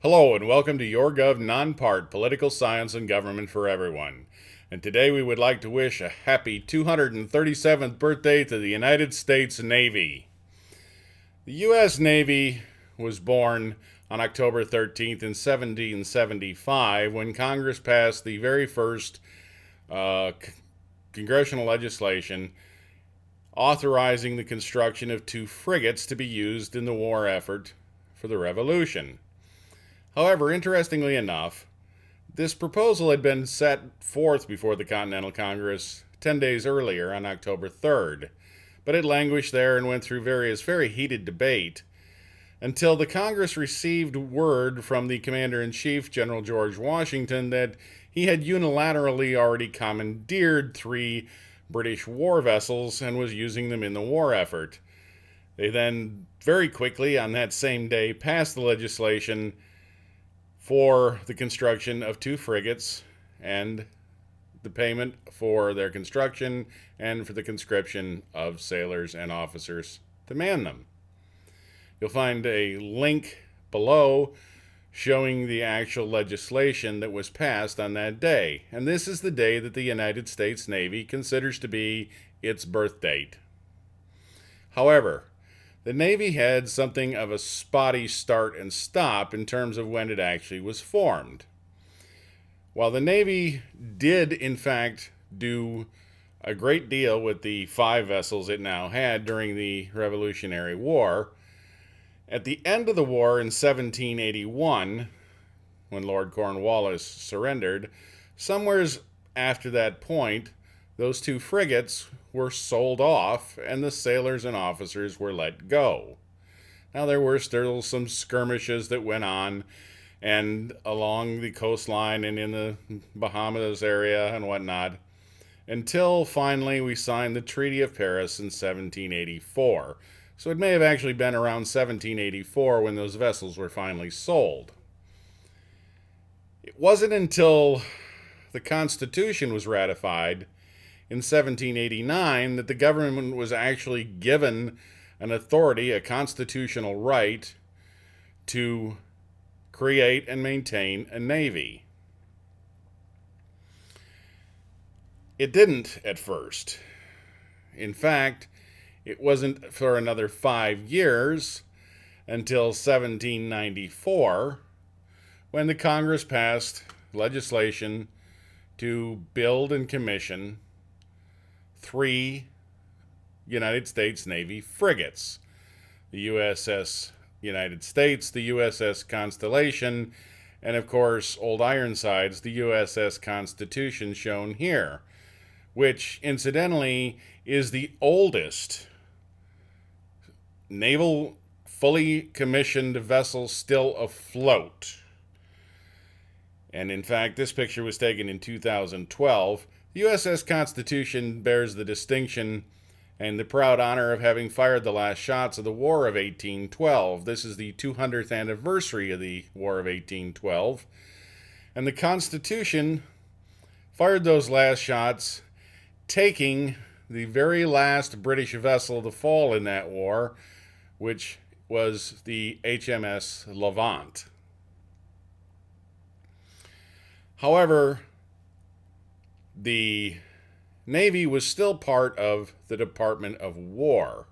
Hello and welcome to YourGov Non-Part Political Science and Government for Everyone. And today we would like to wish a happy 237th birthday to the United States Navy. The U.S. Navy was born on October 13th in 1775 when Congress passed the very first congressional legislation authorizing the construction of two frigates to be used in the war effort for the Revolution. However, interestingly enough, this proposal had been set forth before the Continental Congress 10 days earlier on October 3rd, but it languished there and went through various very heated debate until the Congress received word from the Commander in Chief, General George Washington, that he had unilaterally already commandeered three British war vessels and was using them in the war effort. They then very quickly, on that same day, passed the legislation for the construction of two frigates and the payment for their construction and for the conscription of sailors and officers to man them. You'll find a link below showing the actual legislation that was passed on that day. And this is the day that the United States Navy considers to be its birth date. However, the Navy had something of a spotty start and stop in terms of when it actually was formed. While the Navy did, in fact, do a great deal with the five vessels it now had during the Revolutionary War, at the end of the war in 1781, when Lord Cornwallis surrendered, somewheres after that point, those two frigates were sold off and the sailors and officers were let go. Now, there were still some skirmishes that went on and along the coastline and in the Bahamas area and whatnot, until finally we signed the Treaty of Paris in 1784. So it may have actually been around 1784 when those vessels were finally sold. It wasn't until the Constitution was ratified in 1789 that the government was actually given an authority, a constitutional right, to create and maintain a navy. It didn't at first. In fact, it wasn't for another 5 years until 1794 when the Congress passed legislation to build and commission three United States Navy frigates: the USS United States, the USS Constellation, and of course, Old Ironsides, the USS Constitution, shown here, which incidentally is the oldest naval fully commissioned vessel still afloat. And in fact, this picture was taken in 2012. The USS Constitution bears the distinction and the proud honor of having fired the last shots of the War of 1812. This is the 200th anniversary of the War of 1812. And the Constitution fired those last shots, taking the very last British vessel to fall in that war, which was the HMS Levant. However, the Navy was still part of the Department of War,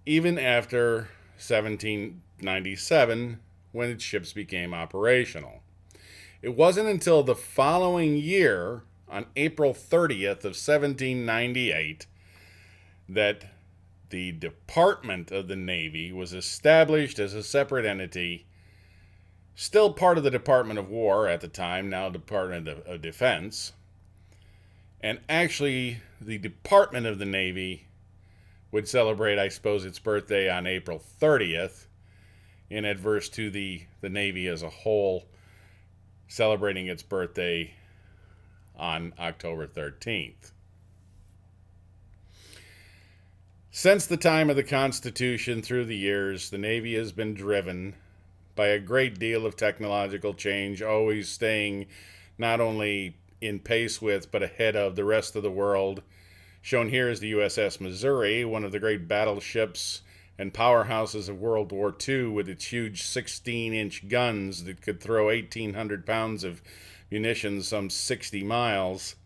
even after 1797, when its ships became operational. It wasn't until the following year, on April 30th of 1798, that the Department of the Navy was established as a separate entity, still part of the Department of War at the time, now Department of Defense. And actually, the Department of the Navy would celebrate, I suppose, its birthday on April 30th, in adverse to the Navy as a whole celebrating its birthday on October 13th. Since the time of the Constitution through the years, the Navy has been driven by a great deal of technological change, always staying not only in pace with but ahead of the rest of the world. Shown here is the USS Missouri, one of the great battleships and powerhouses of World War II with its huge 16-inch guns that could throw 1,800 pounds of munitions some 60 miles.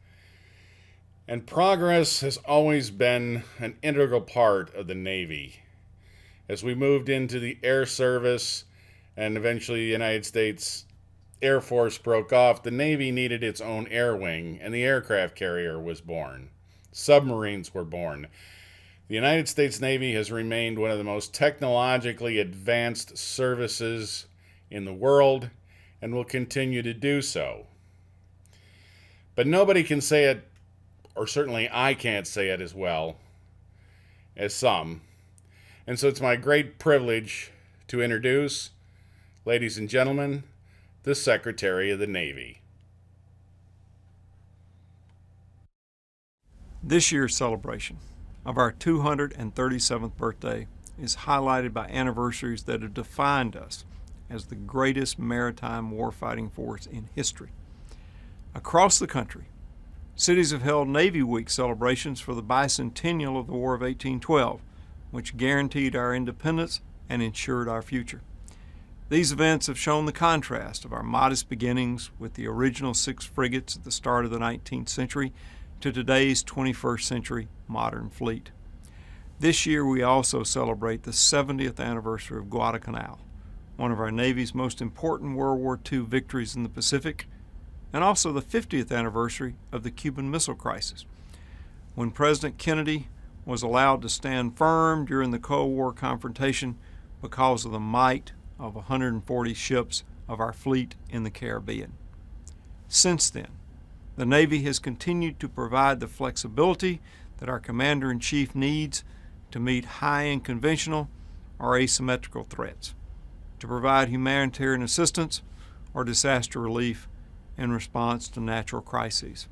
And progress has always been an integral part of the Navy. As we moved into the Air Service and eventually the United States Air Force broke off, the Navy needed its own air wing, and the aircraft carrier was born. Submarines were born. The United States Navy has remained one of the most technologically advanced services in the world and will continue to do so. But nobody can say it, or certainly I can't say it as well as some. And so it's my great privilege to introduce, ladies and gentlemen, the Secretary of the Navy. This year's celebration of our 237th birthday is highlighted by anniversaries that have defined us as the greatest maritime warfighting force in history. Across the country, cities have held Navy Week celebrations for the bicentennial of the War of 1812, which guaranteed our independence and ensured our future. These events have shown the contrast of our modest beginnings with the original 6 frigates at the start of the 19th century to today's 21st century modern fleet. This year we also celebrate the 70th anniversary of Guadalcanal, one of our Navy's most important World War II victories in the Pacific, and also the 50th anniversary of the Cuban Missile Crisis, when President Kennedy was allowed to stand firm during the Cold War confrontation because of the might of 140 ships of our fleet in the Caribbean. Since then, the Navy has continued to provide the flexibility that our Commander-in-Chief needs to meet high and conventional or asymmetrical threats, to provide humanitarian assistance or disaster relief in response to natural crises.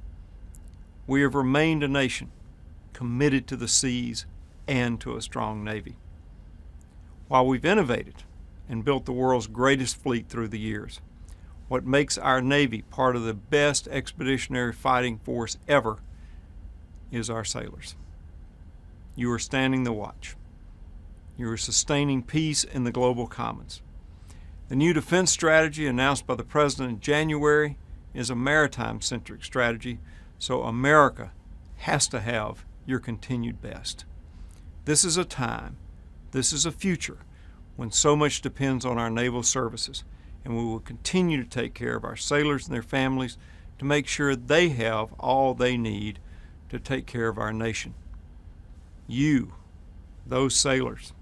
We have remained a nation committed to the seas and to a strong Navy. While we've innovated and built the world's greatest fleet through the years, what makes our Navy part of the best expeditionary fighting force ever is our sailors. You are standing the watch. You are sustaining peace in the global commons. The new defense strategy announced by the President in January is a maritime-centric strategy, so America has to have your continued best. This is a time, this is a future, when so much depends on our naval services, and we will continue to take care of our sailors and their families to make sure they have all they need to take care of our nation. You, those sailors,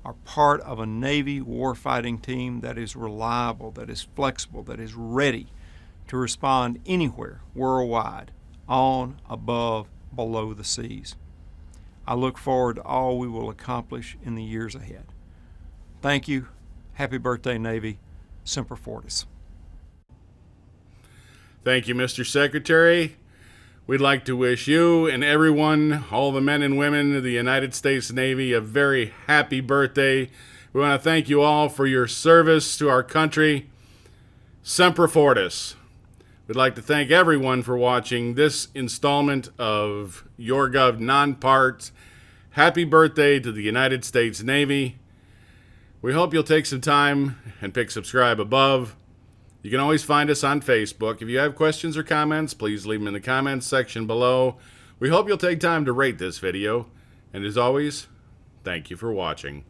are part of a Navy warfighting team that is reliable, that is flexible, that is ready to respond anywhere worldwide, on, above, below the seas. I look forward to all we will accomplish in the years ahead. Thank you. Happy birthday, Navy. Semper Fortis. Thank you, Mr. Secretary. We'd like to wish you and everyone, all the men and women of the United States Navy, a very happy birthday. We want to thank you all for your service to our country. Semper Fortis. We'd like to thank everyone for watching this installment of YourGov Non-Part. Happy birthday to the United States Navy. We hope you'll take some time and pick subscribe above. You can always find us on Facebook. If you have questions or comments, please leave them in the comments section below. We hope you'll take time to rate this video. And as always, thank you for watching.